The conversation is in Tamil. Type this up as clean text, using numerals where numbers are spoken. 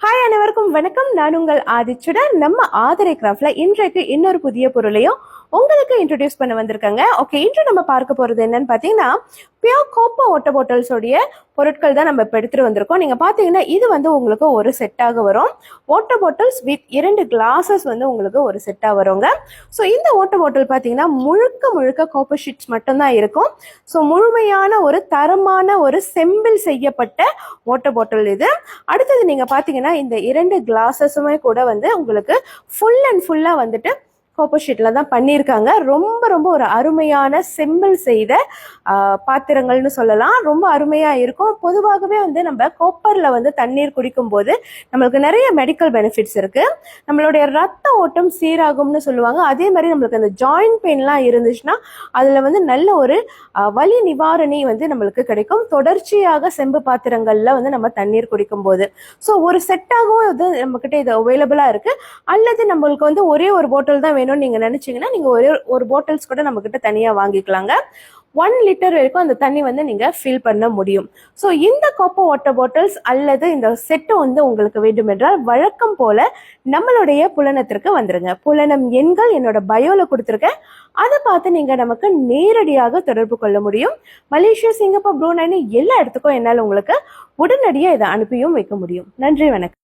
ஹாய் அனைவருக்கும் வணக்கம். நான் உங்கள் ஆதிச்சுடர். நம்ம ஆதரை கிராஃப்ட்ல இன்றைக்கு இன்னொரு புதிய பொருளையும் உங்களுக்கு இன்ட்ரோடியூஸ் பண்ண வந்திருக்காங்க. ஓகே, இன்று நம்ம பார்க்க போறது என்னன்னு பாத்தீங்கன்னா பியோர் கோப்பர் வாட்டர் பாட்டில்ஸோடைய பொருட்கள் தான் நம்ம இப்போ எடுத்துட்டு வந்திருக்கோம். நீங்க பாத்தீங்கன்னா இது வந்து உங்களுக்கு ஒரு செட்டாக வரும். வாட்டர் பாட்டில்ஸ் வித் 2 கிளாஸஸ் வந்து உங்களுக்கு ஒரு செட்டா வருங்க. ஸோ இந்த வாட்டர் பாட்டில் பாத்தீங்கன்னா முழுக்க முழுக்க காப்பர் ஷீட்ஸ் மட்டும்தான் இருக்கும். ஸோ முழுமையான ஒரு தரமான ஒரு செம்பில் செய்யப்பட்ட வாட்டர் பாட்டில் இது. அடுத்தது நீங்க பாத்தீங்கன்னா இந்த 2 கிளாஸஸுமே கூட வந்து உங்களுக்கு ஃபுல் அண்ட் ஃபுல்லா வந்துட்டு காப்பர் ஷீட்ல தான் பண்ணியிருக்காங்க. ரொம்ப ரொம்ப ஒரு அருமையான செம்பிள் செய்த பாத்திரங்கள்னு சொல்லலாம். ரொம்ப அருமையா இருக்கும். பொதுவாகவே வந்து நம்ம காப்பர்ல வந்து தண்ணீர் குடிக்கும் போது நம்மளுக்கு நிறைய மெடிக்கல் பெனிஃபிட்ஸ் இருக்கு. நம்மளுடைய ரத்த ஓட்டம் சீராகும்னு சொல்லுவாங்க. அதே மாதிரி நம்மளுக்கு அந்த ஜாயிண்ட் பெயின்லாம் இருந்துச்சுன்னா அதுல வந்து நல்ல ஒரு வலி நிவாரணி வந்து நம்மளுக்கு கிடைக்கும். தொடர்ச்சியாக செம்பு பாத்திரங்கள்ல வந்து நம்ம தண்ணீர் குடிக்கும் போது ஸோ ஒரு செட்டாகவும் வந்து நம்ம கிட்ட இது அவைலபிளா இருக்கு. அல்லது நம்மளுக்கு வந்து ஒரே ஒரு பாட்டில் தான் வேணும்னு நீங்க நினைச்சீங்கன்னா நீங்க ஒரே ஒரு பாட்டில்ஸ் கூட நம்ம கிட்ட தனியா வாங்கிக்கலாங்க. 1 லிட்டர் வரைக்கும் அந்த தண்ணி வந்து நீங்க ஃபில் பண்ண முடியும். ஸோ இந்த காப்பர் வாட்டர் பாட்டில்ஸ் அல்லது இந்த செட்டு வந்து உங்களுக்கு வேண்டும் என்றால் வழக்கம் போல நம்மளுடைய புலனத்திற்கு வந்துருங்க. புலனம் எண்கள் என்னோட பயோல கொடுத்துருக்கேன். அதை பார்த்து நீங்க நமக்கு நேரடியாக தொடர்பு கொள்ள முடியும். மலேசியா, சிங்கப்பூர், ப்ரூனைன்னு எல்லா இடத்துக்கும் என்னால் உங்களுக்கு உடனடியாக இதை அனுப்பியும் வைக்க முடியும். நன்றி, வணக்கம்.